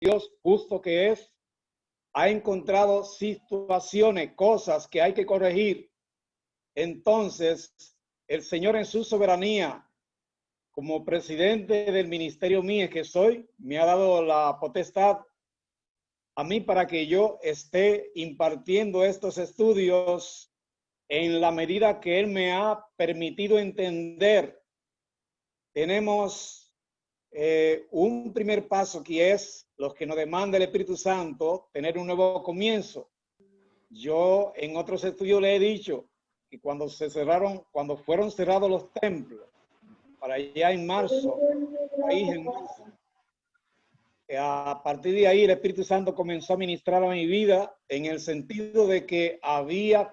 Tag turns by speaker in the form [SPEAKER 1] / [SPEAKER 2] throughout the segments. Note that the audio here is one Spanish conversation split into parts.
[SPEAKER 1] Dios, justo que es, ha encontrado situaciones, cosas que hay que corregir. Entonces, el Señor en su soberanía, como presidente del ministerio mío que soy, me ha dado la potestad a mí para que yo esté impartiendo estos estudios en la medida que Él me ha permitido entender. Tenemos un primer paso que es lo que nos demanda el Espíritu Santo, tener un nuevo comienzo. Yo en otros estudios le he dicho que cuando fueron cerrados los templos, para allá en marzo, a partir de ahí el Espíritu Santo comenzó a ministrar a mi vida en el sentido de que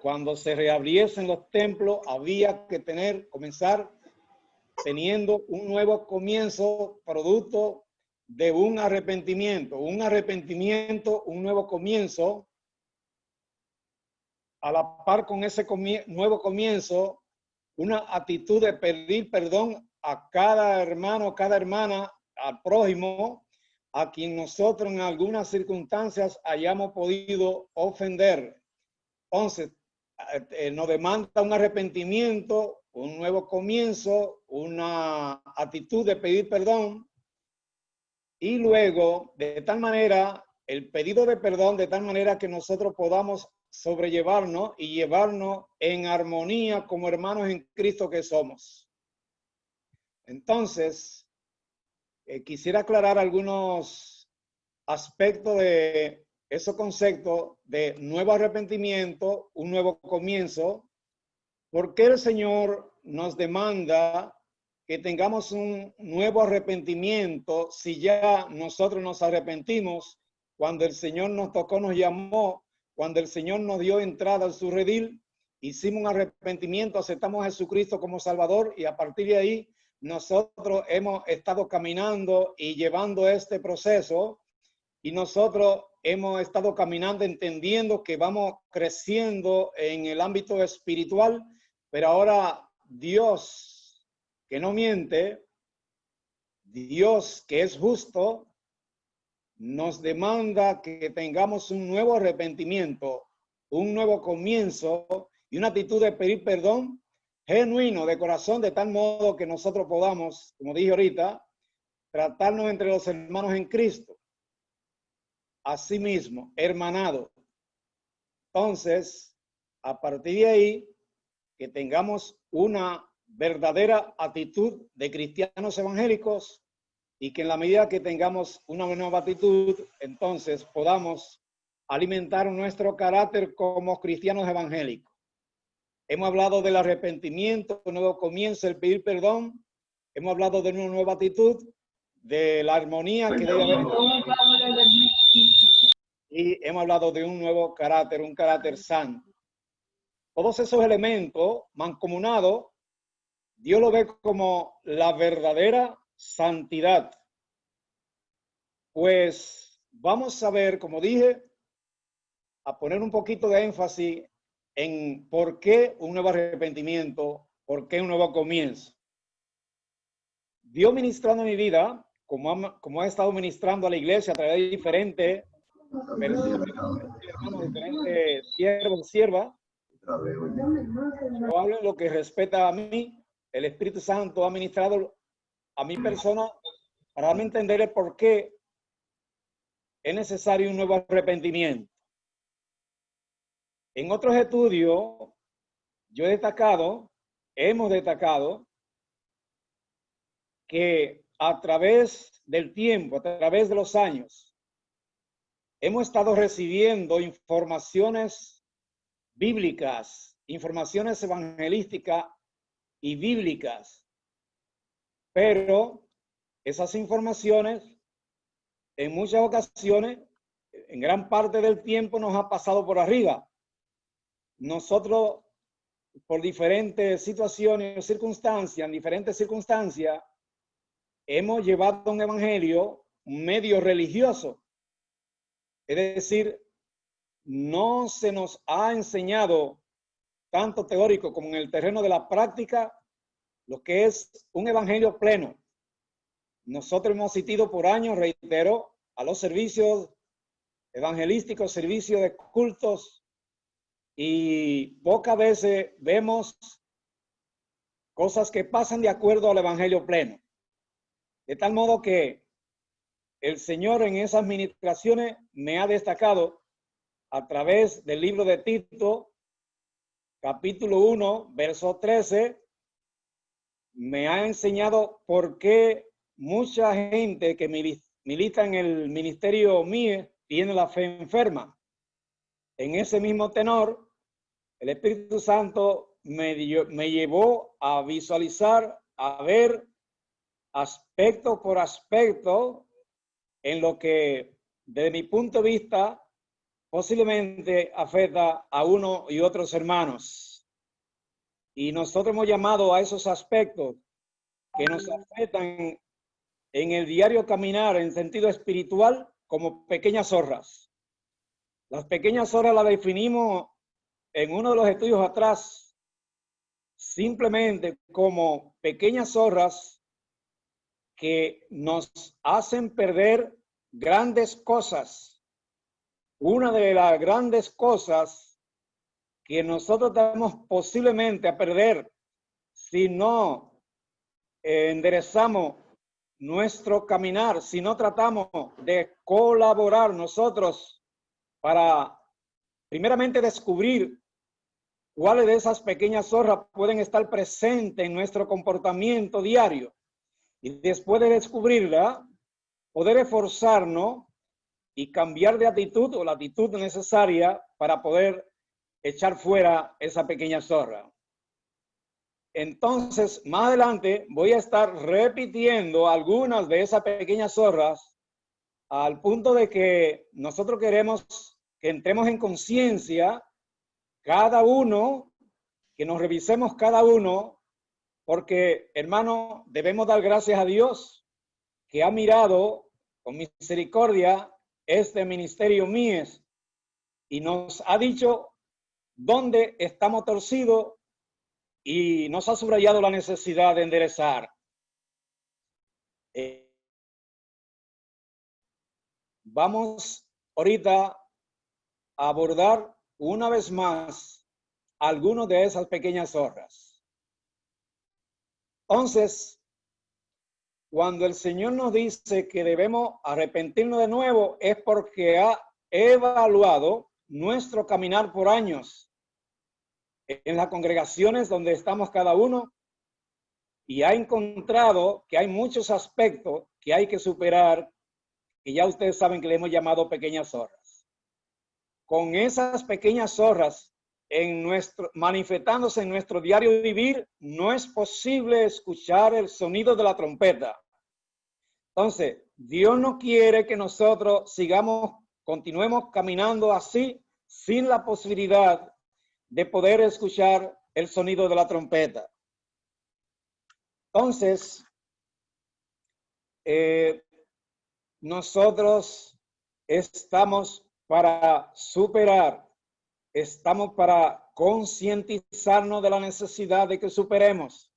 [SPEAKER 1] cuando se reabriesen los templos, había que comenzar teniendo un nuevo comienzo, producto de un arrepentimiento, un nuevo comienzo. A la par con ese nuevo comienzo, una actitud de pedir perdón a cada hermano, cada hermana, al prójimo, a quien nosotros en algunas circunstancias hayamos podido ofender. Entonces, nos demanda un arrepentimiento, un nuevo comienzo, una actitud de pedir perdón, y luego, de tal manera, el pedido de perdón, de tal manera que nosotros podamos sobrellevarnos y llevarnos en armonía como hermanos en Cristo que somos. Entonces, quisiera aclarar algunos aspectos de esos conceptos de nuevo arrepentimiento, un nuevo comienzo. ¿Por qué el Señor nos demanda que tengamos un nuevo arrepentimiento si ya nosotros nos arrepentimos cuando el Señor nos tocó, nos llamó, cuando el Señor nos dio entrada al su redil, hicimos un arrepentimiento, aceptamos a Jesucristo como Salvador y a partir de ahí nosotros hemos estado caminando y llevando este proceso y nosotros hemos estado caminando entendiendo que vamos creciendo en el ámbito espiritual, pero ahora Dios, que no miente, Dios que es justo, nos demanda que tengamos un nuevo arrepentimiento, un nuevo comienzo y una actitud de pedir perdón genuino, de corazón, de tal modo que nosotros podamos, como dije ahorita, tratarnos entre los hermanos en Cristo. Asimismo, hermanado. Entonces, a partir de ahí, que tengamos una verdadera actitud de cristianos evangélicos y que en la medida que tengamos una nueva actitud, entonces podamos alimentar nuestro carácter como cristianos evangélicos. Hemos hablado del arrepentimiento, un nuevo comienzo, el pedir perdón. Hemos hablado de una nueva actitud, de la armonía que debe haber. Y hemos hablado de un nuevo carácter, un carácter santo. Todos esos elementos mancomunados, Dios lo ve como la verdadera santidad. Pues vamos a ver, como dije, a poner un poquito de énfasis en por qué un nuevo arrepentimiento, por qué un nuevo comienzo. Dios ministrando en mi vida, como ha estado ministrando a la iglesia a través de diferentes personas, diferentes siervos y siervas. Yo hablo en lo que respecta a mí. El Espíritu Santo ha ministrado a mi persona para darme a entender el por qué es necesario un nuevo arrepentimiento. En otros estudios, hemos destacado que a través del tiempo, a través de los años, hemos estado recibiendo informaciones bíblicas, informaciones evangelísticas y bíblicas, pero esas informaciones en muchas ocasiones, en gran parte del tiempo nos ha pasado por arriba. Nosotros, por diferentes situaciones o circunstancias, en diferentes circunstancias, hemos llevado un evangelio medio religioso. Es decir, no se nos ha enseñado tanto teórico como en el terreno de la práctica lo que es un evangelio pleno. Nosotros hemos asistido por años, reitero, a los servicios evangelísticos, servicios de cultos, y pocas veces vemos cosas que pasan de acuerdo al evangelio pleno. De tal modo que el Señor en esas ministraciones me ha destacado a través del libro de Tito, capítulo 1, verso 13, me ha enseñado por qué mucha gente que milita en el ministerio mío tiene la fe enferma. En ese mismo tenor, el Espíritu Santo me llevó a visualizar, a ver aspecto por aspecto en lo que, desde mi punto de vista, posiblemente afecta a uno y otros hermanos. Y nosotros hemos llamado a esos aspectos que nos afectan en el diario caminar en sentido espiritual como pequeñas zorras. Las pequeñas zorras las definimos en uno de los estudios atrás simplemente como pequeñas zorras que nos hacen perder grandes cosas. Una de las grandes cosas que nosotros tenemos posiblemente a perder si no enderezamos nuestro caminar, si no tratamos de colaborar nosotros para primeramente descubrir cuáles de esas pequeñas zorras pueden estar presentes en nuestro comportamiento diario, y después de descubrirla, poder esforzarnos y cambiar de actitud o la actitud necesaria para poder echar fuera esa pequeña zorra. Entonces, más adelante voy a estar repitiendo algunas de esas pequeñas zorras al punto de que nosotros queremos que entremos en conciencia cada uno, que nos revisemos cada uno, porque, hermano, debemos dar gracias a Dios que ha mirado con misericordia este ministerio Mies y nos ha dicho dónde estamos torcidos y nos ha subrayado la necesidad de enderezar. Vamos ahorita a abordar una vez más algunas de esas pequeñas zorras. Entonces, cuando el Señor nos dice que debemos arrepentirnos de nuevo, es porque ha evaluado nuestro caminar por años en las congregaciones donde estamos cada uno y ha encontrado que hay muchos aspectos que hay que superar, que ya ustedes saben que le hemos llamado pequeñas zorras. Con esas pequeñas zorras manifestándose en nuestro diario vivir, no es posible escuchar el sonido de la trompeta. Entonces, Dios no quiere que nosotros continuemos caminando así, sin la posibilidad de poder escuchar el sonido de la trompeta. Entonces, nosotros estamos para superar, estamos para concientizarnos de la necesidad de que superemos.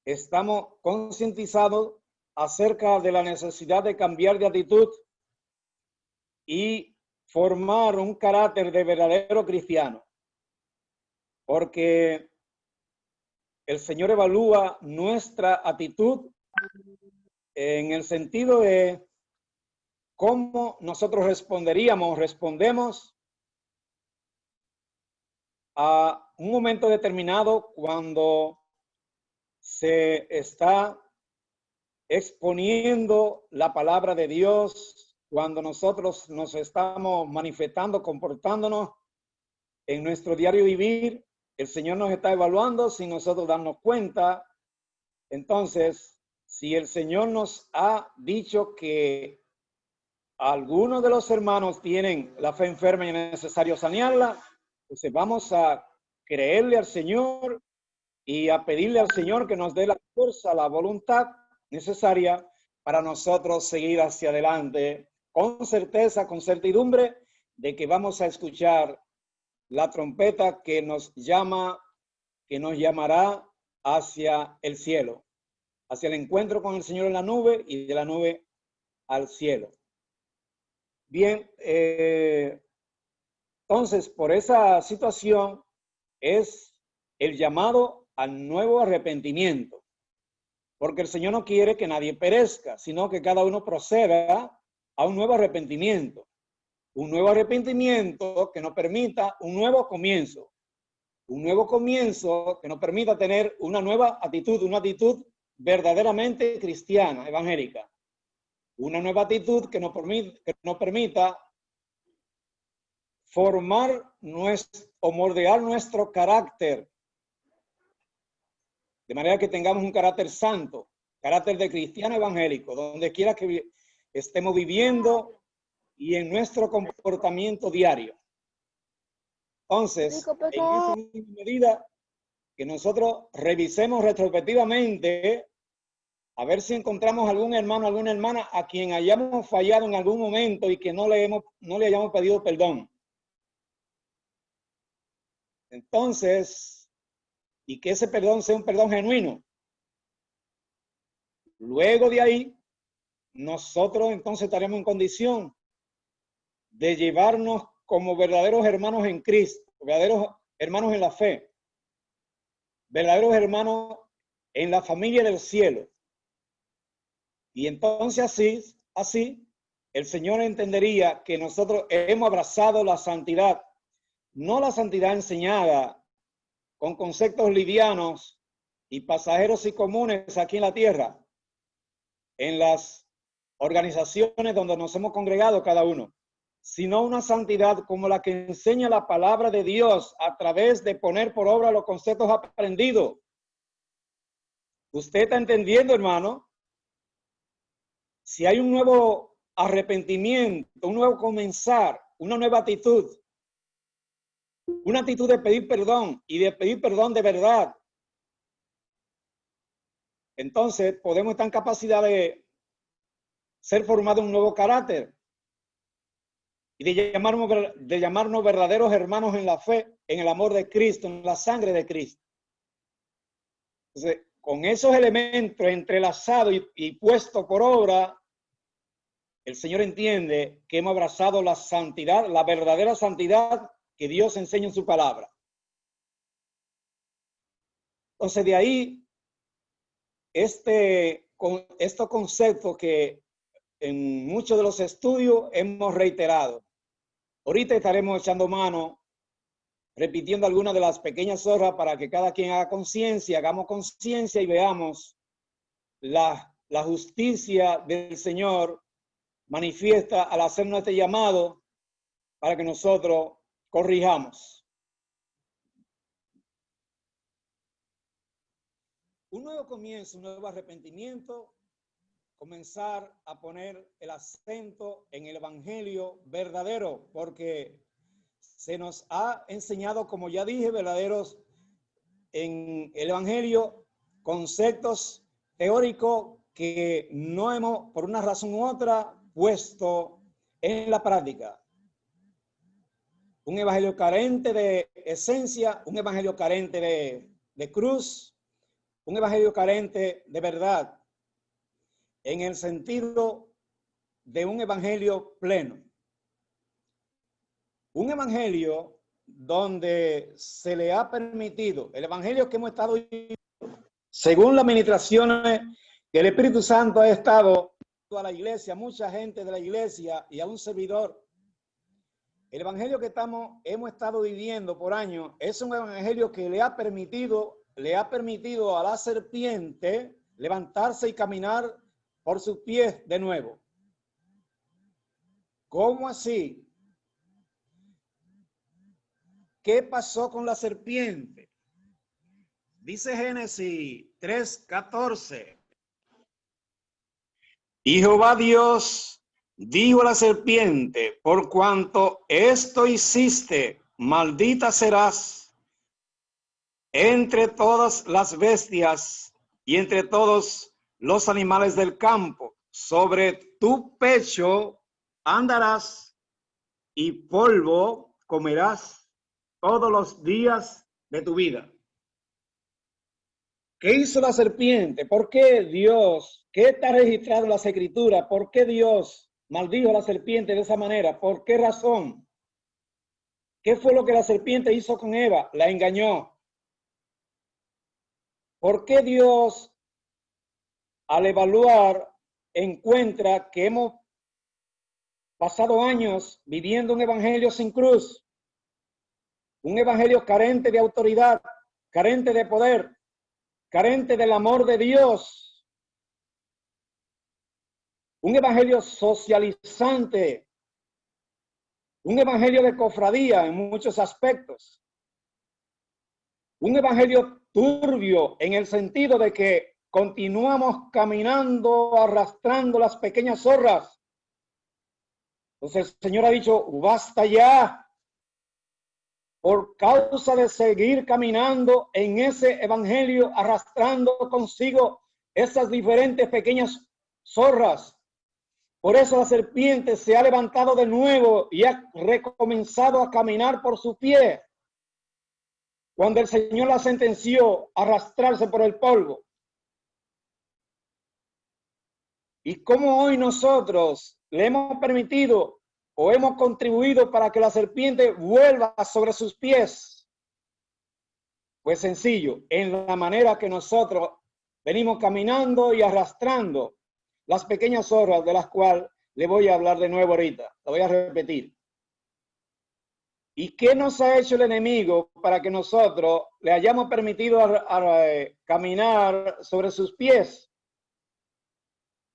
[SPEAKER 1] Estamos concientizados acerca de la necesidad de cambiar de actitud y formar un carácter de verdadero cristiano. Porque el Señor evalúa nuestra actitud en el sentido de cómo nosotros respondemos a un momento determinado cuando se está exponiendo la palabra de Dios, cuando nosotros nos estamos manifestando, comportándonos en nuestro diario vivir. El Señor nos está evaluando sin nosotros darnos cuenta. Entonces, si el Señor nos ha dicho que algunos de los hermanos tienen la fe enferma y es necesario sanearla, pues vamos a creerle al Señor y a pedirle al Señor que nos dé la fuerza, la voluntad necesaria para nosotros seguir hacia adelante con certeza, con certidumbre de que vamos a escuchar la trompeta que nos llama, que nos llamará hacia el cielo, hacia el encuentro con el Señor en la nube y de la nube al cielo. Bien, entonces, por esa situación es el llamado al nuevo arrepentimiento, porque el Señor no quiere que nadie perezca, sino que cada uno proceda a un nuevo arrepentimiento que nos permita un nuevo comienzo que nos permita tener una nueva actitud, una actitud verdaderamente cristiana, evangélica, una nueva actitud que nos permita formar o moldear nuestro carácter, de manera que tengamos un carácter santo, carácter de cristiano evangélico, donde quiera que estemos viviendo y en nuestro comportamiento diario. Entonces, en esa misma medida que nosotros revisemos retrospectivamente, a ver si encontramos algún hermano, alguna hermana a quien hayamos fallado en algún momento y que no le hayamos pedido perdón. Entonces, y que ese perdón sea un perdón genuino. Luego de ahí, nosotros entonces estaremos en condición de llevarnos como verdaderos hermanos en Cristo, verdaderos hermanos en la fe, verdaderos hermanos en la familia del cielo. Y entonces así, el Señor entendería que nosotros hemos abrazado la santidad, no la santidad enseñada con conceptos livianos y pasajeros y comunes aquí en la tierra, en las organizaciones donde nos hemos congregado cada uno, sino una santidad como la que enseña la palabra de Dios a través de poner por obra los conceptos aprendidos. ¿Usted está entendiendo, hermano? Si hay un nuevo arrepentimiento, un nuevo comenzar, una nueva actitud, una actitud de pedir perdón y de pedir perdón de verdad, entonces podemos estar en capacidad de ser formado un nuevo carácter y de llamarnos verdaderos hermanos en la fe, en el amor de Cristo, en la sangre de Cristo. Entonces, con esos elementos entrelazados y puestos por obra, el Señor entiende que hemos abrazado la santidad, la verdadera santidad que Dios enseña en su palabra. Entonces, de ahí, estos conceptos que en muchos de los estudios hemos reiterado. Ahorita estaremos echando mano, repitiendo algunas de las pequeñas horas para que cada quien haga conciencia, hagamos conciencia y veamos la justicia del Señor manifiesta al hacernos este llamado para que nosotros corrijamos. Un nuevo comienzo, un nuevo arrepentimiento, comenzar a poner el acento en el evangelio verdadero, porque se nos ha enseñado, como ya dije, verdaderos en el evangelio, conceptos teóricos que no hemos, por una razón u otra, puesto en la práctica. Un evangelio carente de esencia, un evangelio carente de cruz, un evangelio carente de verdad, en el sentido de un evangelio pleno. Un evangelio donde se le ha permitido, el evangelio que hemos estado viviendo, según las administraciones que el Espíritu Santo ha estado a la iglesia, mucha gente de la iglesia y a un servidor. El evangelio que hemos estado viviendo por años es un evangelio que le ha permitido a la serpiente levantarse y caminar por sus pies de nuevo. ¿Cómo así? ¿Qué pasó con la serpiente? Dice Génesis 3:14. Y Jehová Dios dijo a la serpiente: por cuanto esto hiciste, maldita serás entre todas las bestias y entre todos los animales del campo. Sobre tu pecho andarás y polvo comerás todos los días de tu vida. ¿Qué hizo la serpiente? ¿Por qué Dios? ¿Qué está registrado en las Escrituras? ¿Por qué Dios maldijo a la serpiente de esa manera. ¿Por qué razón? ¿Qué fue lo que la serpiente hizo con Eva? La engañó. ¿Por qué Dios, al evaluar, encuentra que hemos pasado años viviendo un evangelio sin cruz? Un evangelio carente de autoridad, carente de poder, carente del amor de Dios. Un evangelio socializante, un evangelio de cofradía en muchos aspectos. Un evangelio turbio en el sentido de que continuamos caminando, arrastrando las pequeñas zorras. Entonces el Señor ha dicho, basta ya. Por causa de seguir caminando en ese evangelio, arrastrando consigo esas diferentes pequeñas zorras. Por eso la serpiente se ha levantado de nuevo y ha recomenzado a caminar por su pie. Cuando el Señor la sentenció a arrastrarse por el polvo. Y cómo hoy nosotros le hemos permitido o hemos contribuido para que la serpiente vuelva sobre sus pies. Pues sencillo, en la manera que nosotros venimos caminando y arrastrando las pequeñas zorras, de las cuales le voy a hablar de nuevo ahorita. Lo voy a repetir. ¿Y qué nos ha hecho el enemigo para que nosotros le hayamos permitido caminar sobre sus pies?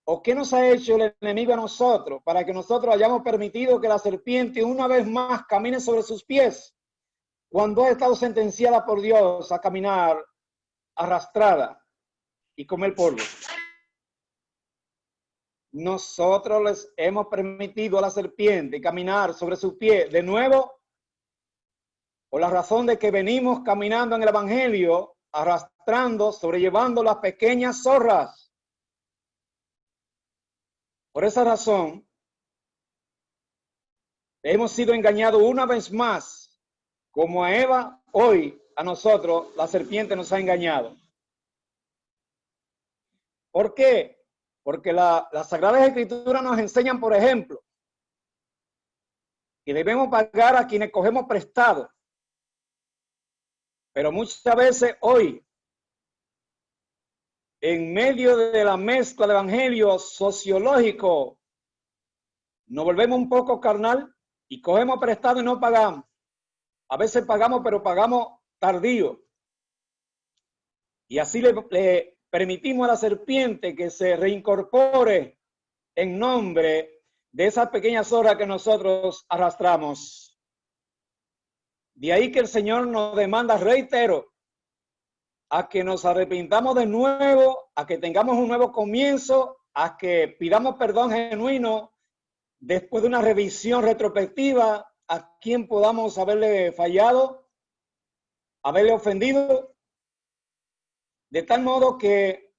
[SPEAKER 1] ¿O qué nos ha hecho el enemigo a nosotros para que nosotros hayamos permitido que la serpiente una vez más camine sobre sus pies cuando ha estado sentenciada por Dios a caminar arrastrada y comer polvo? Nosotros les hemos permitido a la serpiente caminar sobre sus pies de nuevo por la razón de que venimos caminando en el evangelio, arrastrando, sobrellevando las pequeñas zorras. Por esa razón, hemos sido engañados una vez más, como a Eva, hoy a nosotros la serpiente nos ha engañado. ¿Por qué? Porque las Sagradas Escrituras nos enseñan, por ejemplo, que debemos pagar a quienes cogemos prestado. Pero muchas veces hoy, en medio de la mezcla de evangelio sociológico, nos volvemos un poco carnal y cogemos prestado y no pagamos. A veces pagamos, pero pagamos tardío. Y así le permitimos a la serpiente que se reincorpore en nombre de esas pequeñas horas que nosotros arrastramos. De ahí que el Señor nos demanda, reitero, a que nos arrepintamos de nuevo, a que tengamos un nuevo comienzo, a que pidamos perdón genuino después de una revisión retrospectiva a quien podamos haberle fallado, haberle ofendido, de tal modo que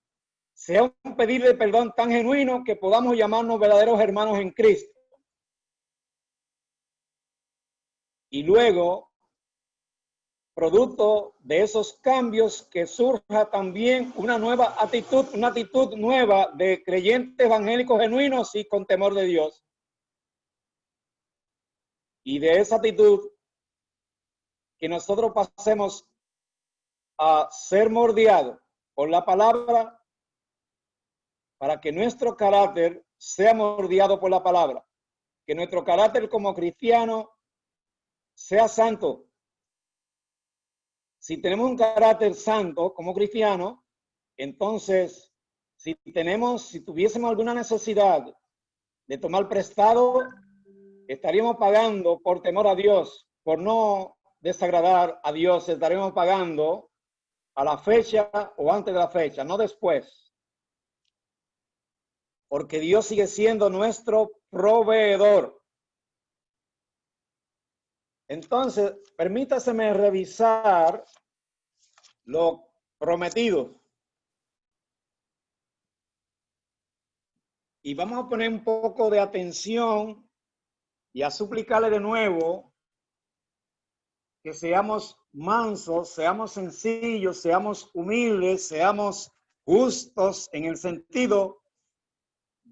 [SPEAKER 1] sea un pedir de perdón tan genuino que podamos llamarnos verdaderos hermanos en Cristo. Y luego, producto de esos cambios, que surja también una nueva actitud, una actitud nueva de creyentes evangélicos genuinos y con temor de Dios. Y de esa actitud, que nosotros pasemos a ser mordiados por la palabra, para que nuestro carácter sea mordiado por la palabra, que nuestro carácter como cristiano sea santo. Si tenemos un carácter santo como cristiano, entonces, si tuviésemos alguna necesidad de tomar prestado, estaríamos pagando por temor a Dios, por no desagradar a Dios, estaremos pagando a la fecha o antes de la fecha, no después. Porque Dios sigue siendo nuestro proveedor. Entonces, permítaseme revisar lo prometido. Y vamos a poner un poco de atención y a suplicarle de nuevo que seamos mansos, seamos sencillos, seamos humildes, seamos justos en el sentido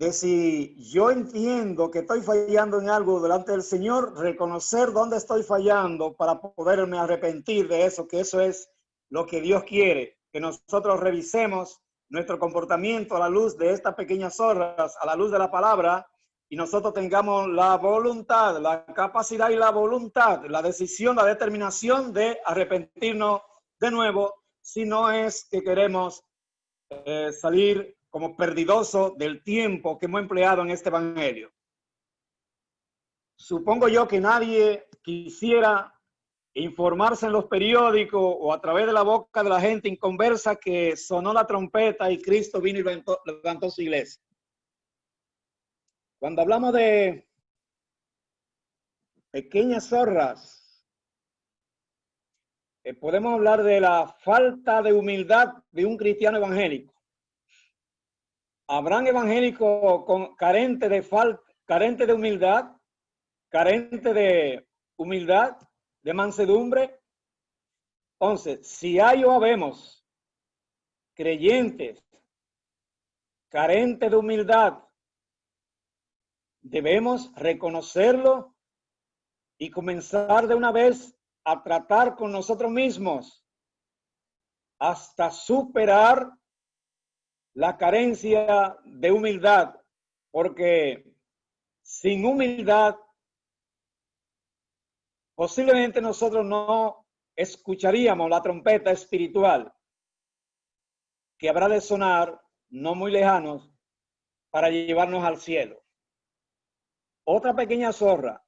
[SPEAKER 1] de si yo entiendo que estoy fallando en algo delante del Señor, reconocer dónde estoy fallando para poderme arrepentir de eso, que eso es lo que Dios quiere, que nosotros revisemos nuestro comportamiento a la luz de estas pequeñas zorras, a la luz de la palabra, y nosotros tengamos la voluntad, la capacidad y la voluntad, la decisión, la determinación de arrepentirnos de nuevo, si no es que queremos salir como perdidoso del tiempo que hemos empleado en este evangelio. Supongo yo que nadie quisiera informarse en los periódicos o a través de la boca de la gente inconversa que sonó la trompeta y Cristo vino y levantó su iglesia. Cuando hablamos de pequeñas zorras, podemos hablar de la falta de humildad de un cristiano evangélico. Habrán evangélicos carentes de humildad, de mansedumbre. Entonces, si hay o habemos creyentes carentes de humildad, debemos reconocerlo y comenzar de una vez a tratar con nosotros mismos hasta superar la carencia de humildad, porque sin humildad posiblemente nosotros no escucharíamos la trompeta espiritual que habrá de sonar no muy lejanos para llevarnos al cielo. Otra pequeña zorra,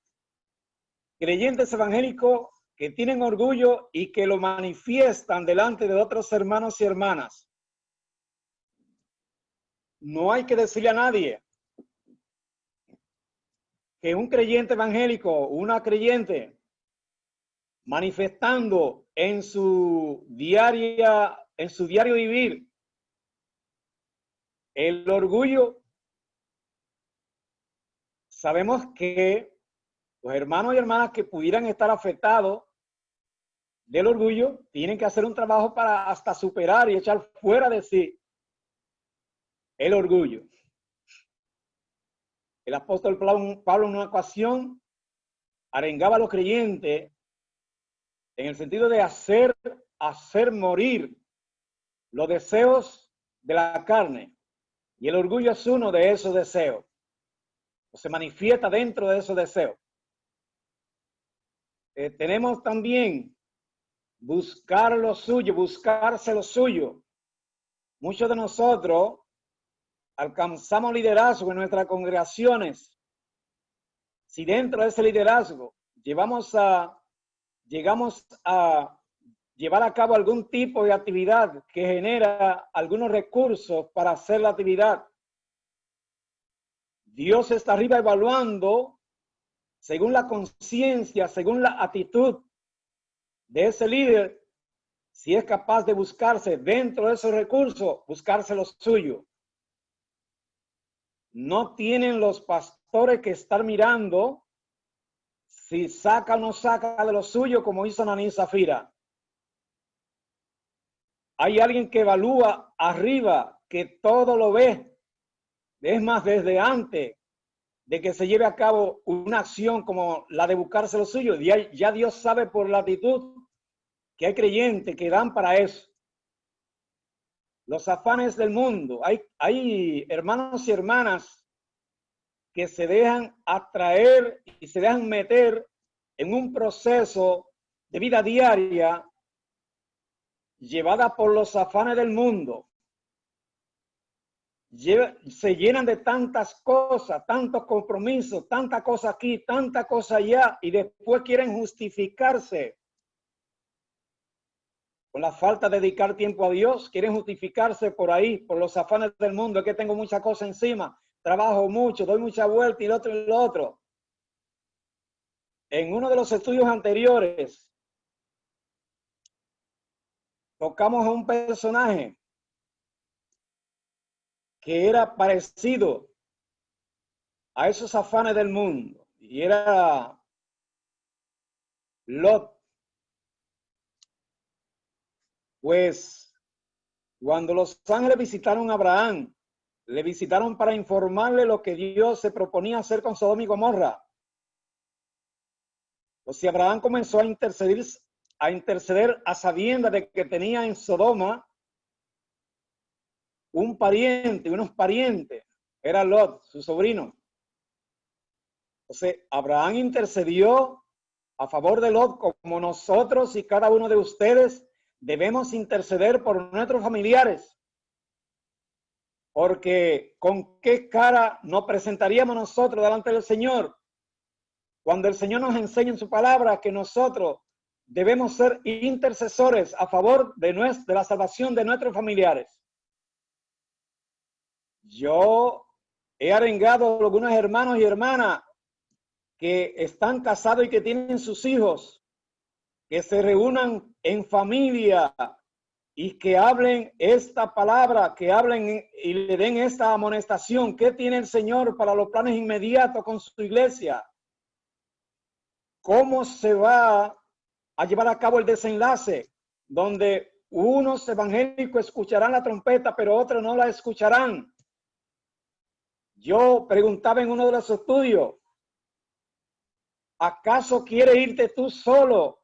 [SPEAKER 1] creyentes evangélicos que tienen orgullo y que lo manifiestan delante de otros hermanos y hermanas. No hay que decirle a nadie que un creyente evangélico, una creyente, manifestando en su diario vivir el orgullo, sabemos que los hermanos y hermanas que pudieran estar afectados del orgullo tienen que hacer un trabajo para hasta superar y echar fuera de sí el orgullo. El apóstol Pablo en una ocasión arengaba a los creyentes en el sentido de hacer morir los deseos de la carne. Y el orgullo es uno de esos deseos. O se manifiesta dentro de esos deseos. Tenemos también buscar lo suyo, buscarse lo suyo. Muchos de nosotros alcanzamos liderazgo en nuestras congregaciones. Si dentro de ese liderazgo llegamos a llevar a cabo algún tipo de actividad que genera algunos recursos para hacer la actividad, Dios está arriba evaluando según la conciencia, según la actitud de ese líder, si es capaz de buscarse dentro de esos recursos, buscarse lo suyo. No tienen los pastores que estar mirando si saca o no saca de lo suyo, como hizo Ananías y Zafira. Hay alguien que evalúa arriba, que todo lo ve. Es más, desde antes de que se lleve a cabo una acción como la de buscarse lo suyo, ya Dios sabe por la actitud que hay creyentes que dan para eso. Los afanes del mundo. Hay hermanos y hermanas que se dejan atraer y se dejan meter en un proceso de vida diaria llevada por los afanes del mundo. Se llenan de tantas cosas, tantos compromisos, tanta cosa aquí, tanta cosa allá, y después quieren justificarse con la falta de dedicar tiempo a Dios, quieren justificarse por ahí, por los afanes del mundo, es que tengo muchas cosas encima, trabajo mucho, doy mucha vuelta y lo otro y lo otro. En uno de los estudios anteriores, tocamos a un personaje que era parecido a esos afanes del mundo, y era Lot. Pues cuando los ángeles visitaron a Abraham le visitaron para informarle lo que Dios se proponía hacer con Sodoma y Gomorra. O sea, Abraham comenzó a interceder a sabiendas de que tenía en Sodoma un pariente, unos parientes. Era Lot, su sobrino. Entonces, Abraham intercedió a favor de Lot, como nosotros y cada uno de ustedes debemos interceder por nuestros familiares. Porque ¿con qué cara nos presentaríamos nosotros delante del Señor? Cuando el Señor nos enseña en su palabra que nosotros debemos ser intercesores a favor de la salvación de nuestros familiares. Yo he arengado a algunos hermanos y hermanas que están casados y que tienen sus hijos, que se reúnan en familia y que hablen esta palabra, que hablen y le den esta amonestación. ¿Qué tiene el Señor para los planes inmediatos con su iglesia? ¿Cómo se va a llevar a cabo el desenlace? Donde unos evangélicos escucharán la trompeta, pero otros no la escucharán. Yo preguntaba en uno de los estudios, ¿acaso quieres irte tú solo,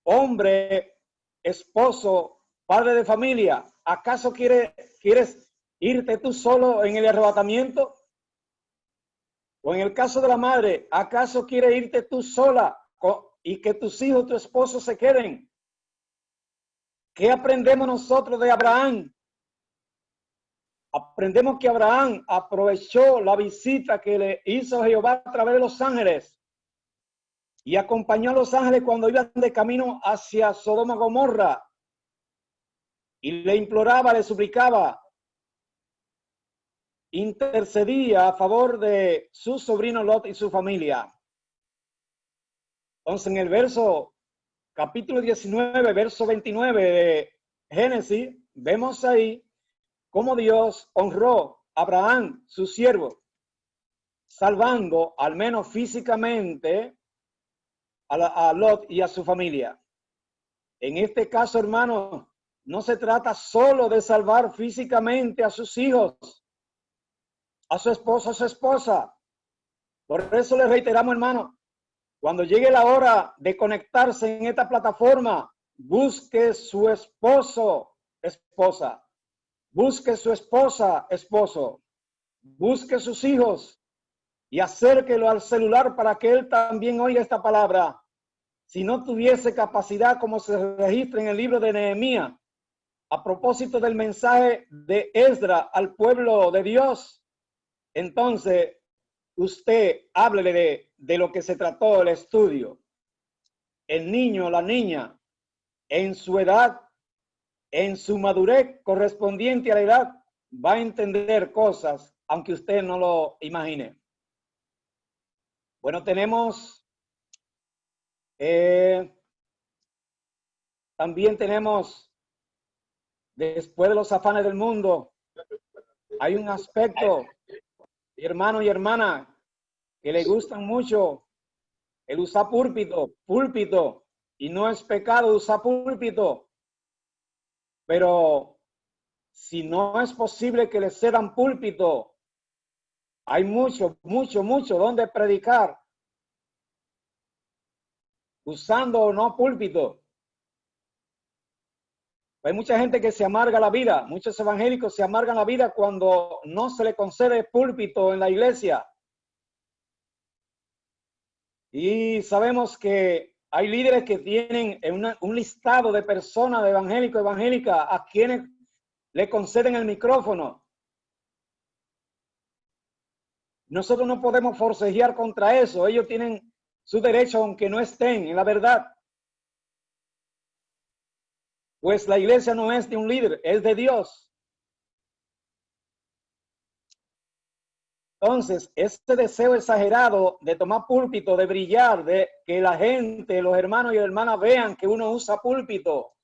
[SPEAKER 1] hombre, esposo, padre de familia? ¿Acaso quieres irte tú solo en el arrebatamiento? O en el caso de la madre, ¿acaso quieres irte tú sola y que tus hijos, tu esposo se queden? ¿Qué aprendemos nosotros de Abraham? Aprendemos que Abraham aprovechó la visita que le hizo Jehová a través de los ángeles y acompañó a los ángeles cuando iban de camino hacia Sodoma y Gomorra y le imploraba, le suplicaba, intercedía a favor de su sobrino Lot y su familia. Entonces, en el capítulo 19, verso 29 de Génesis, vemos ahí cómo Dios honró a Abraham, su siervo, salvando, al menos físicamente, a Lot y a su familia. En este caso, hermano, no se trata solo de salvar físicamente a sus hijos, a su esposo, a su esposa. Por eso le reiteramos, hermano, cuando llegue la hora de conectarse en esta plataforma, busque su esposo, esposa. Busque su esposa, esposo. Busque sus hijos y acérquelo al celular para que él también oiga esta palabra. Si no tuviese capacidad, como se registra en el libro de Nehemías, a propósito del mensaje de Esdra al pueblo de Dios, entonces usted háblele de lo que se trató el estudio. El niño, la niña, en su edad, en su madurez correspondiente a la edad, va a entender cosas, aunque usted no lo imagine. Bueno, también tenemos, después de los afanes del mundo, hay un aspecto, hermano y hermana, que le gustan mucho, el usar púlpito, y no es pecado usar púlpito, pero si no es posible que le cedan púlpito, hay mucho donde predicar, usando o no púlpito. Hay mucha gente que se amarga la vida, muchos evangélicos se amargan la vida cuando no se le concede púlpito en la iglesia. Y sabemos que hay líderes que tienen un listado de personas, de evangélicos, evangélicas, a quienes le conceden el micrófono. Nosotros no podemos forcejear contra eso. Ellos tienen su derecho, aunque no estén en la verdad. Pues la iglesia no es de un líder, es de Dios. Entonces, este deseo exagerado de tomar púlpito, de brillar, de que la gente, los hermanos y hermanas vean que uno usa púlpito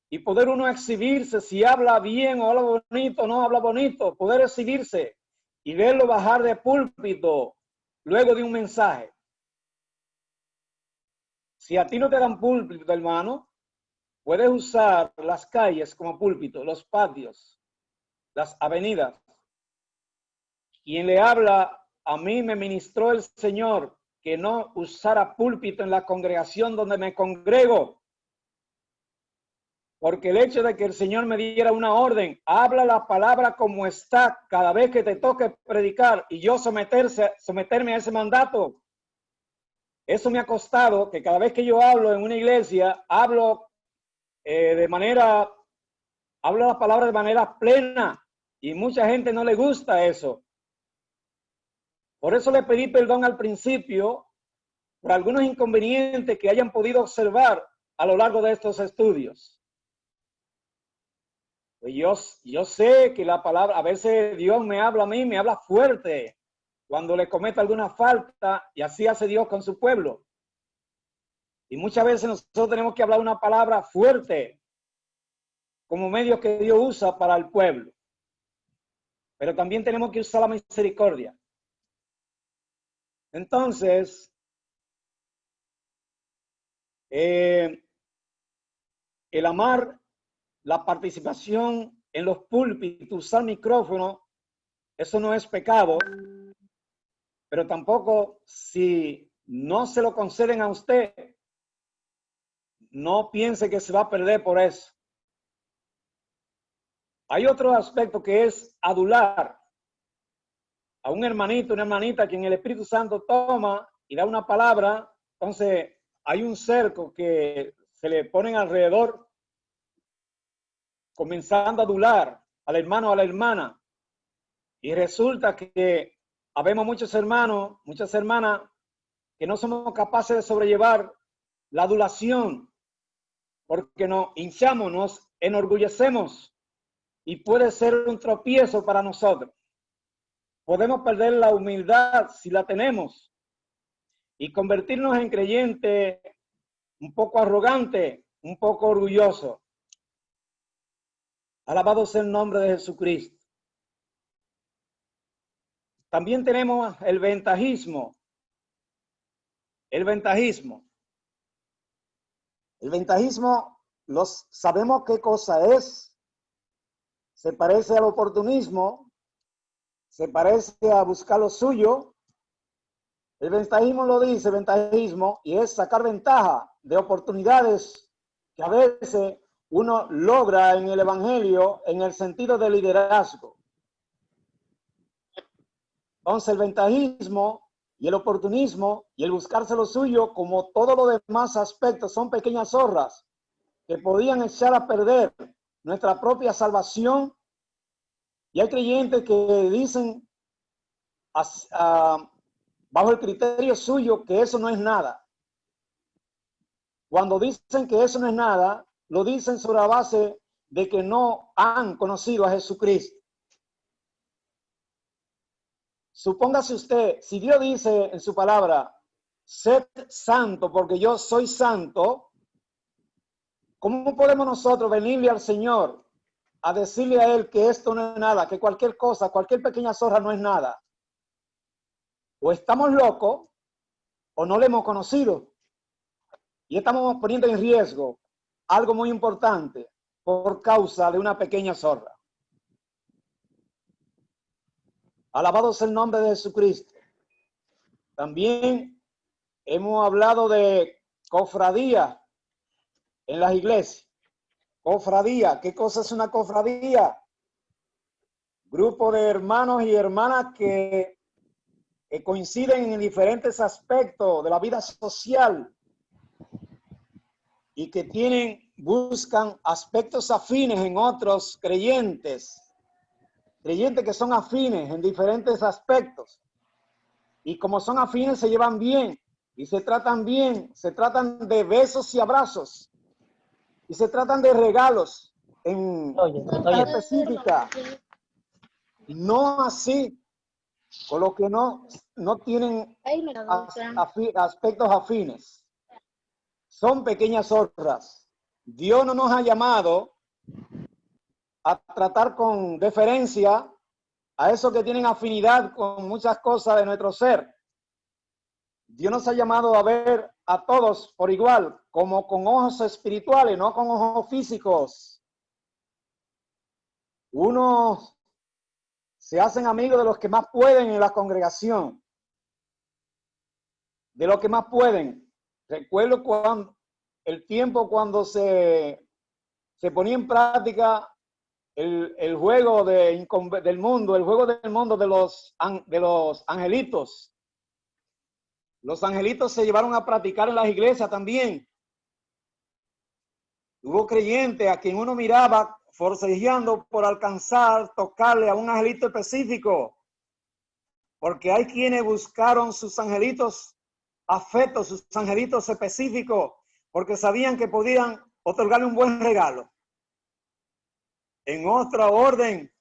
[SPEAKER 1] y poder uno exhibirse, si habla bien o habla bonito, no habla bonito, poder exhibirse y verlo bajar de púlpito luego de un mensaje. Si a ti no te dan púlpito, hermano, puedes usar las calles como púlpito, los patios. las avenidas. Quien le habla, a mí me ministró el Señor que no usara púlpito en la congregación donde me congrego. Porque el hecho de que el Señor me diera una orden, habla la palabra como está cada vez que te toque predicar y yo someterme a ese mandato. Eso me ha costado que cada vez que yo hablo en una iglesia, hablo la palabra de manera plena y mucha gente no le gusta eso. Por eso le pedí perdón al principio por algunos inconvenientes que hayan podido observar a lo largo de estos estudios. Yo sé que la palabra, a veces Dios me habla a mí, me habla fuerte cuando le cometa alguna falta, y así hace Dios con su pueblo. Y muchas veces nosotros tenemos que hablar una palabra fuerte como medio que Dios usa para el pueblo. Pero también tenemos que usar la misericordia. Entonces, el amar la participación en los púlpitos, usar micrófono, eso no es pecado, pero tampoco si no se lo conceden a usted, no piense que se va a perder por eso. Hay otro aspecto que es adular a un hermanito, una hermanita, quien el Espíritu Santo toma y da una palabra. Entonces hay un cerco que se le ponen alrededor, comenzando a adular al hermano o a la hermana. Y resulta que habemos muchos hermanos, muchas hermanas, que no somos capaces de sobrellevar la adulación, porque nos hinchamos, nos enorgullecemos y puede ser un tropiezo para nosotros. Podemos perder la humildad si la tenemos y convertirnos en creyentes un poco arrogantes, un poco orgullosos. Alabado sea el nombre de Jesucristo. También tenemos el ventajismo. El ventajismo, sabemos qué cosa es. Se parece al oportunismo, se parece a buscar lo suyo. El ventajismo lo dice, ventajismo, y es sacar ventaja de oportunidades que a veces uno logra en el evangelio en el sentido de liderazgo. Entonces el ventajismo y el oportunismo y el buscarse lo suyo, como todos los demás aspectos, son pequeñas zorras que podían echar a perder nuestra propia salvación. Y hay creyentes que dicen bajo el criterio suyo que eso no es nada. Cuando dicen que eso no es nada, lo dicen sobre la base de que no han conocido a Jesucristo. Supóngase usted, si Dios dice en su palabra, sed santo porque yo soy santo, ¿cómo podemos nosotros venirle al Señor a decirle a Él que esto no es nada, que cualquier cosa, cualquier pequeña zorra no es nada? O estamos locos o no le hemos conocido. Y estamos poniendo en riesgo algo muy importante por causa de una pequeña zorra. Alabado sea el nombre de Jesucristo. También hemos hablado de cofradía en las iglesias. Cofradía, ¿qué cosa es una cofradía? Grupo de hermanos y hermanas que coinciden en diferentes aspectos de la vida social y que buscan aspectos afines en otros creyentes que son afines en diferentes aspectos. Y como son afines, se llevan bien y se tratan bien, se tratan de besos y abrazos y se tratan de regalos en específica. No así con los que no tienen aspectos afines. Son pequeñas zorras. Dios no nos ha llamado a tratar con deferencia a esos que tienen afinidad con muchas cosas de nuestro ser. Dios nos ha llamado a ver a todos por igual, como con ojos espirituales, no con ojos físicos. Unos se hacen amigos de los que más pueden en la congregación, de los que más pueden. Recuerdo cuando el tiempo cuando se ponía en práctica el juego del mundo, el juego del mundo de los angelitos. Los angelitos se llevaron a practicar en las iglesias también. Hubo creyentes a quien uno miraba forcejeando por alcanzar, tocarle a un angelito específico, porque hay quienes buscaron sus angelitos afectos, sus angelitos específicos, porque sabían que podían otorgarle un buen regalo. En otra orden,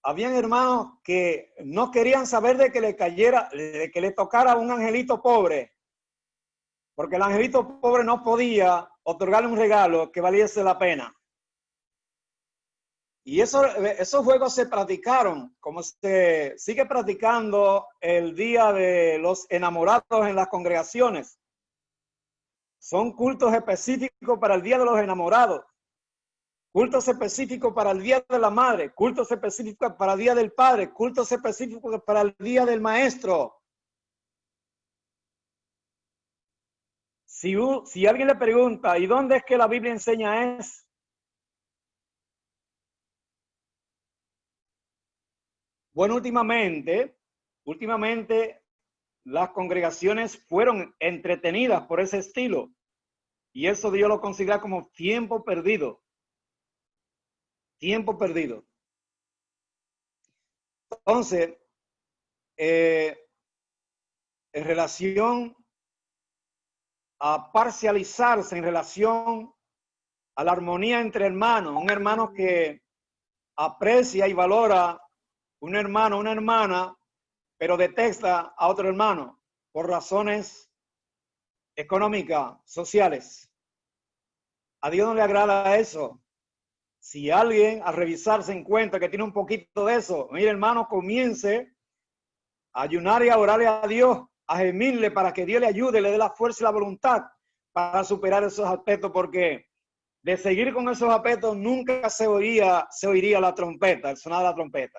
[SPEAKER 1] habían hermanos que no querían saber de que le cayera, de que le tocara a un angelito pobre, porque el angelito pobre no podía otorgarle un regalo que valiese la pena. Y esos juegos se practicaron, como se sigue practicando el Día de los Enamorados en las congregaciones. Son cultos específicos para el Día de los Enamorados, cultos específicos para el Día de la Madre, cultos específicos para el Día del Padre, cultos específicos para el Día del Maestro. Si alguien le pregunta, ¿y dónde es que la Biblia enseña eso? Bueno, últimamente las congregaciones fueron entretenidas por ese estilo y eso Dios lo considera como tiempo perdido. Tiempo perdido. Entonces, en relación a parcializarse, en relación a la armonía entre hermanos, un hermano que aprecia y valora un hermano, una hermana, pero detesta a otro hermano por razones económicas, sociales. A Dios no le agrada eso. Si alguien al revisar se encuentra que tiene un poquito de eso, mire hermano, comience a ayunar y a orarle a Dios, a gemirle para que Dios le ayude, le dé la fuerza y la voluntad para superar esos aspectos, porque de seguir con esos aspectos nunca se oiría la trompeta, el sonar de la trompeta.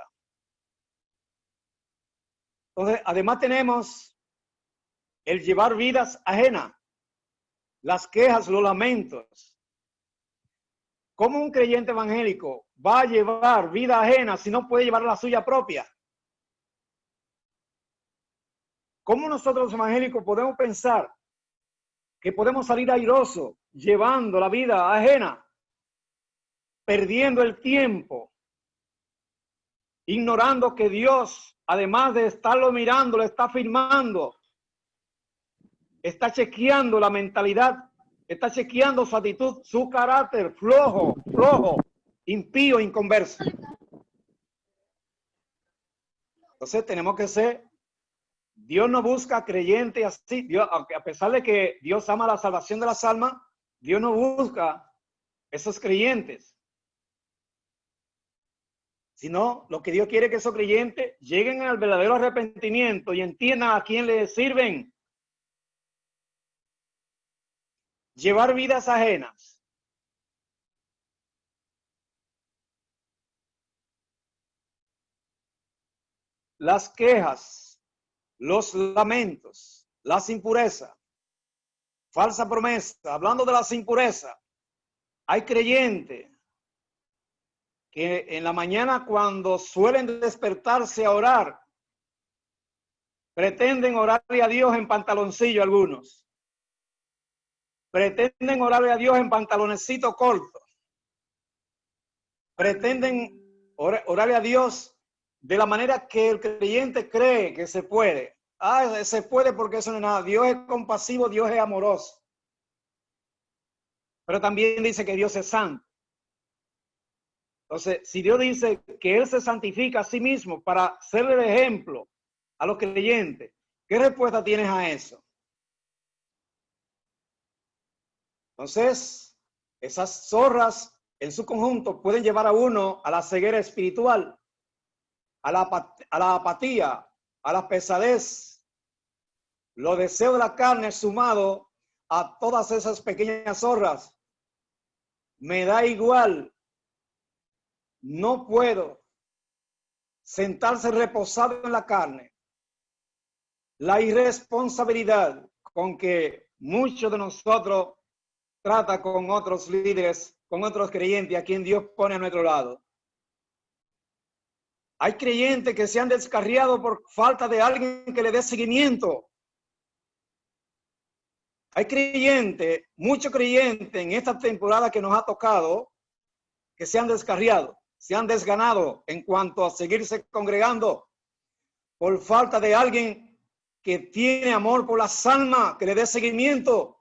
[SPEAKER 1] Entonces, además tenemos el llevar vidas ajenas, las quejas, los lamentos. ¿Cómo un creyente evangélico va a llevar vida ajena si no puede llevar la suya propia? ¿Cómo nosotros los evangélicos podemos pensar que podemos salir airosos llevando la vida ajena, perdiendo el tiempo, ignorando que Dios, además de estarlo mirando, lo está filmando, está chequeando la mentalidad, está chequeando su actitud, su carácter flojo, impío, inconverso? Entonces tenemos que ser, Dios no busca creyentes así. Dios, a pesar de que Dios ama la salvación de las almas, Dios no busca esos creyentes, sino lo que Dios quiere es que esos creyentes lleguen al verdadero arrepentimiento y entiendan a quién les sirven. Llevar vidas ajenas. Las quejas, los lamentos, las impurezas, falsa promesa. Hablando de las impurezas, hay creyentes que en la mañana cuando suelen despertarse a orar, pretenden orarle a Dios en pantaloncillo algunos. Pretenden orarle a Dios en pantaloncito corto. Pretenden orarle a Dios de la manera que el creyente cree que se puede. Se puede porque eso no es nada. Dios es compasivo, Dios es amoroso. Pero también dice que Dios es santo. Entonces, si Dios dice que Él se santifica a sí mismo para serle de ejemplo a los creyentes, ¿qué respuesta tienes a eso? Entonces, esas zorras en su conjunto pueden llevar a uno a la ceguera espiritual, a la apatía, a la pesadez, los deseos de la carne sumado a todas esas pequeñas zorras. Me da igual, no puedo, sentarse reposado en la carne, la irresponsabilidad con que muchos de nosotros trata con otros líderes, con otros creyentes a quien Dios pone a nuestro lado. Hay creyentes que se han descarriado por falta de alguien que le dé seguimiento. Hay creyentes, muchos creyentes en esta temporada que nos ha tocado, que se han descarriado, se han desganado en cuanto a seguirse congregando por falta de alguien que tiene amor por las almas, que le dé seguimiento,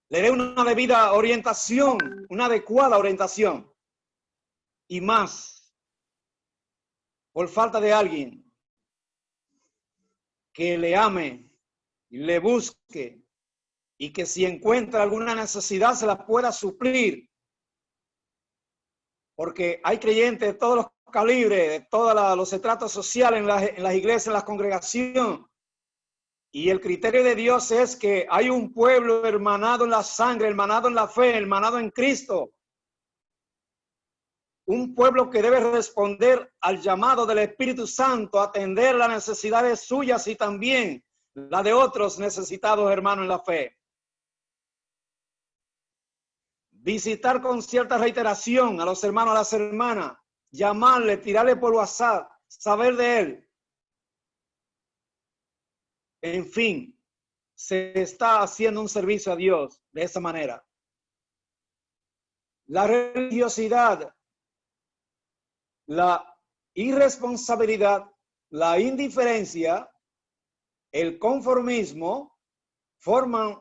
[SPEAKER 1] le dé una debida orientación, una adecuada orientación. Y más, por falta de alguien que le ame, le busque y que si encuentra alguna necesidad se la pueda suplir. Porque hay creyentes de todos los calibres, de todos los estratos sociales en las iglesias, en las congregaciones. Y el criterio de Dios es que hay un pueblo hermanado en la sangre, hermanado en la fe, hermanado en Cristo. Un pueblo que debe responder al llamado del Espíritu Santo, atender las necesidades suyas y también la de otros necesitados hermanos en la fe. Visitar con cierta reiteración a los hermanos, a las hermanas, llamarle, tirarle por WhatsApp, saber de él. En fin, se está haciendo un servicio a Dios de esa manera. La religiosidad, la irresponsabilidad, la indiferencia, el conformismo forman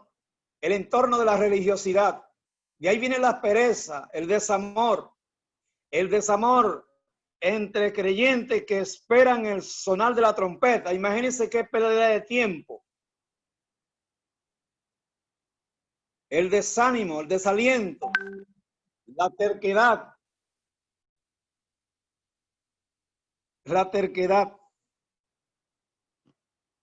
[SPEAKER 1] el entorno de la religiosidad. De ahí viene la pereza, el desamor entre creyentes que esperan el sonar de la trompeta. Imagínense qué pérdida de tiempo. El desánimo, el desaliento, la terquedad. La terquedad.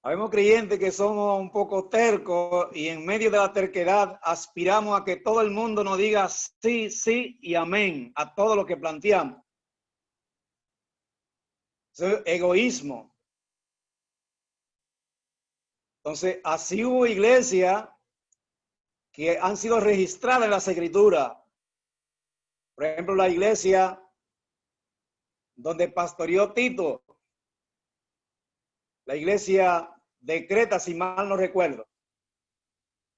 [SPEAKER 1] Habemos creyentes que somos un poco tercos y en medio de la terquedad aspiramos a que todo el mundo nos diga sí, sí y amén a todo lo que planteamos. Eso es egoísmo. Entonces, así hubo iglesias que han sido registradas en las Escrituras. Por ejemplo, la iglesia donde pastoreó Tito, la iglesia de Creta, si mal no recuerdo,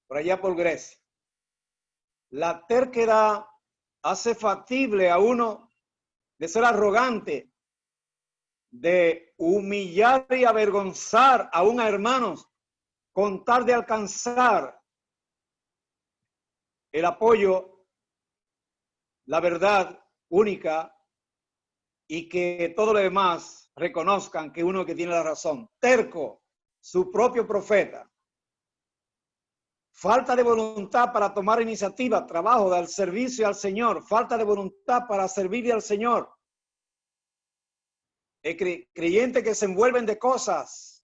[SPEAKER 1] por allá por Grecia. La terquedad hace factible a uno de ser arrogante, de humillar y avergonzar aún a hermanos con tal de alcanzar el apoyo, la verdad única y que todo lo demás reconozcan que uno que tiene la razón. Terco, su propio profeta. Falta de voluntad para tomar iniciativa, trabajo del servicio al Señor. Falta de voluntad para servirle al Señor. Creyentes que se envuelven de cosas,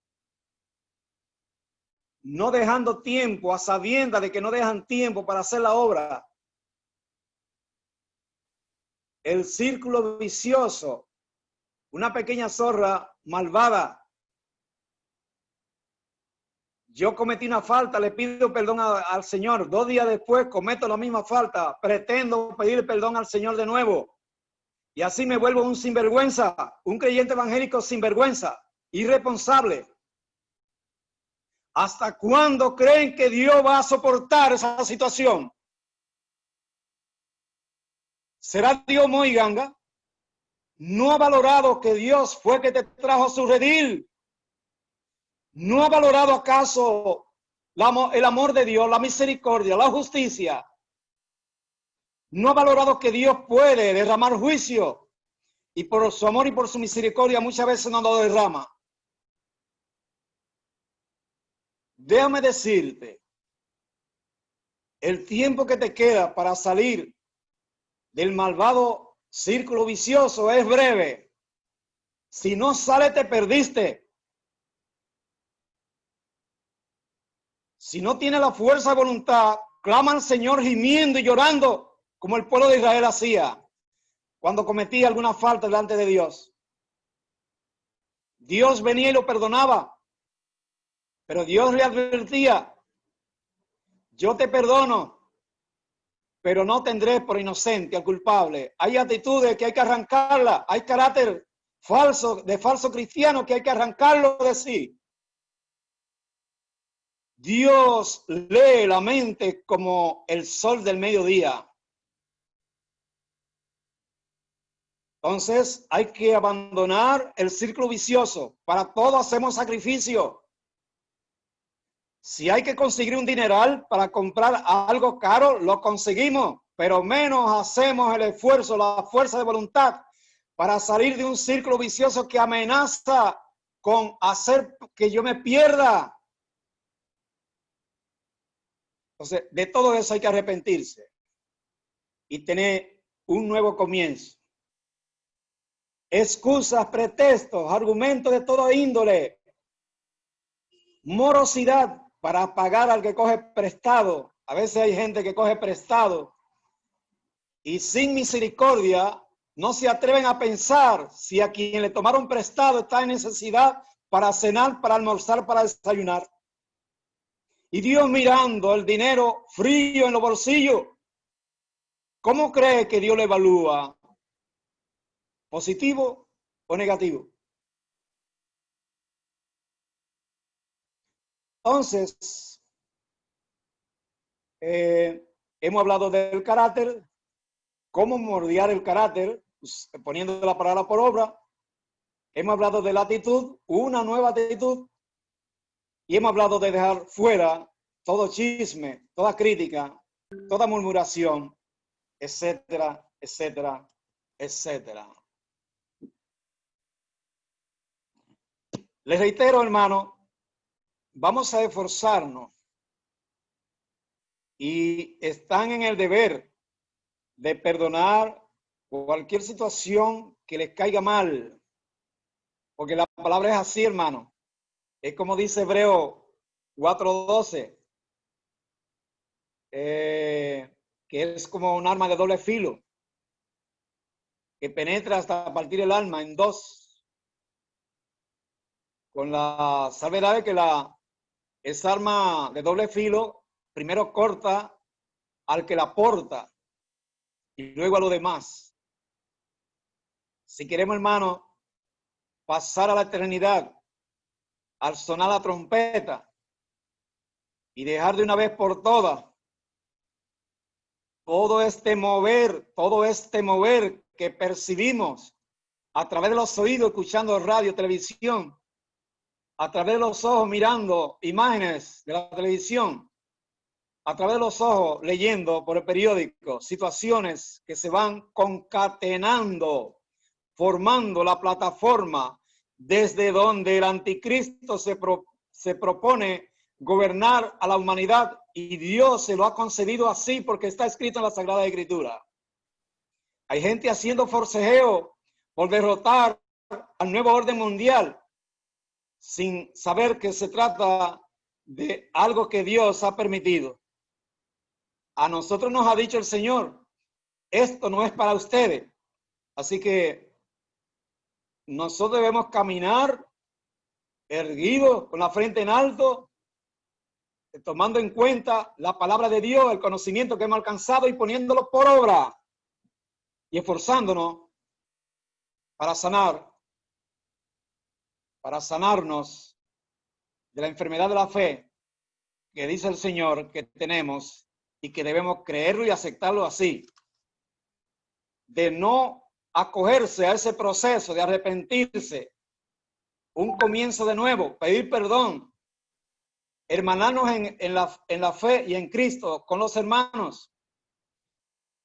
[SPEAKER 1] no dejando tiempo, a sabiendas de que no dejan tiempo para hacer la obra. El círculo vicioso, una pequeña zorra malvada. Yo cometí una falta, le pido perdón al Señor. 2 días después cometo la misma falta, pretendo pedir perdón al Señor de nuevo. Y así me vuelvo un sinvergüenza, un creyente evangélico sinvergüenza, irresponsable. ¿Hasta cuándo creen que Dios va a soportar esa situación? ¿Será Dios muy ganga? ¿No ha valorado que Dios fue que te trajo a su redil? ¿No ha valorado acaso el amor de Dios, la misericordia, la justicia? ¿No ha valorado que Dios puede derramar juicio? Y por su amor y por su misericordia muchas veces no lo derrama. Déjame decirte, el tiempo que te queda para salir del malvado círculo vicioso es breve. Si no sales, te perdiste. Si no tienes la fuerza de voluntad, clama al Señor gimiendo y llorando, como el pueblo de Israel hacía cuando cometía alguna falta delante de Dios. Dios venía y lo perdonaba, pero Dios le advertía, yo te perdono, pero no tendré por inocente al culpable. Hay actitudes que hay que arrancarla, hay carácter falso, de falso cristiano que hay que arrancarlo de sí. Dios lee la mente como el sol del mediodía. Entonces hay que abandonar el círculo vicioso. Para todo hacemos sacrificio. Si hay que conseguir un dineral para comprar algo caro, lo conseguimos, pero menos hacemos el esfuerzo, la fuerza de voluntad para salir de un círculo vicioso que amenaza con hacer que yo me pierda. Entonces, de todo eso hay que arrepentirse y tener un nuevo comienzo. Excusas, pretextos, argumentos de toda índole, morosidad para pagar al que coge prestado. A veces hay gente que coge prestado y sin misericordia no se atreven a pensar si a quien le tomaron prestado está en necesidad para cenar, para almorzar, para desayunar. Y Dios mirando el dinero frío en los bolsillos, ¿cómo cree que Dios lo evalúa? ¿Positivo o negativo? Entonces, hemos hablado del carácter, cómo moldear el carácter, pues, poniendo la palabra por obra. Hemos hablado de la actitud, una nueva actitud, y hemos hablado de dejar fuera todo chisme, toda crítica, toda murmuración, etcétera, etcétera, etcétera. Les reitero, hermano, vamos a esforzarnos y están en el deber de perdonar cualquier situación que les caiga mal, porque la palabra es así, hermano. Es como dice Hebreo 4:12, que es como un arma de doble filo, que penetra hasta partir el alma en dos, con la salvedad de que esa arma de doble filo primero corta al que la porta y luego a lo demás. Si queremos, hermano, pasar a la eternidad al sonar la trompeta y dejar de una vez por todas todo este mover que percibimos a través de los oídos, escuchando radio, televisión, a través de los ojos mirando imágenes de la televisión, a través de los ojos leyendo por el periódico situaciones que se van concatenando, formando la plataforma desde donde el anticristo se propone gobernar a la humanidad, y Dios se lo ha concedido así porque está escrito en la Sagrada Escritura. Hay gente haciendo forcejeo por derrotar al nuevo orden mundial sin saber que se trata de algo que Dios ha permitido. A nosotros nos ha dicho el Señor, esto no es para ustedes. Así que nosotros debemos caminar erguidos, con la frente en alto, tomando en cuenta la palabra de Dios, el conocimiento que hemos alcanzado y poniéndolo por obra y esforzándonos para sanarnos de la enfermedad de la fe que dice el Señor que tenemos y que debemos creerlo y aceptarlo así, de no acogerse a ese proceso de arrepentirse, un comienzo de nuevo, pedir perdón, hermanarnos en la fe y en Cristo con los hermanos,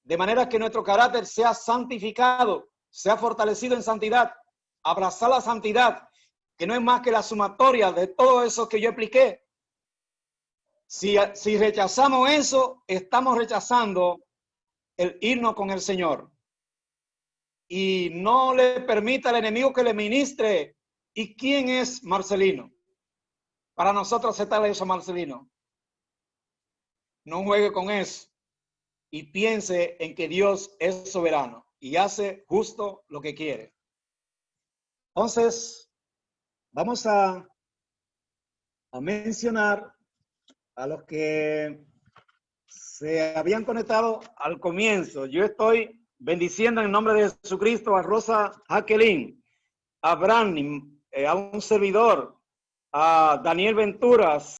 [SPEAKER 1] de manera que nuestro carácter sea santificado, sea fortalecido en santidad, abrazar la santidad, que no es más que la sumatoria de todo eso que yo expliqué. Si rechazamos eso, estamos rechazando el irnos con el Señor. Y no le permita al enemigo que le ministre. ¿Y quién es Marcelino? Para nosotros aceptar eso, Marcelino. No juegue con eso y piense en que Dios es soberano y hace justo lo que quiere. Entonces, Vamos a mencionar a los que se habían conectado al comienzo. Yo estoy bendiciendo en el nombre de Jesucristo a Rosa Jacqueline, a Brandy, a un servidor, a Daniel Venturas,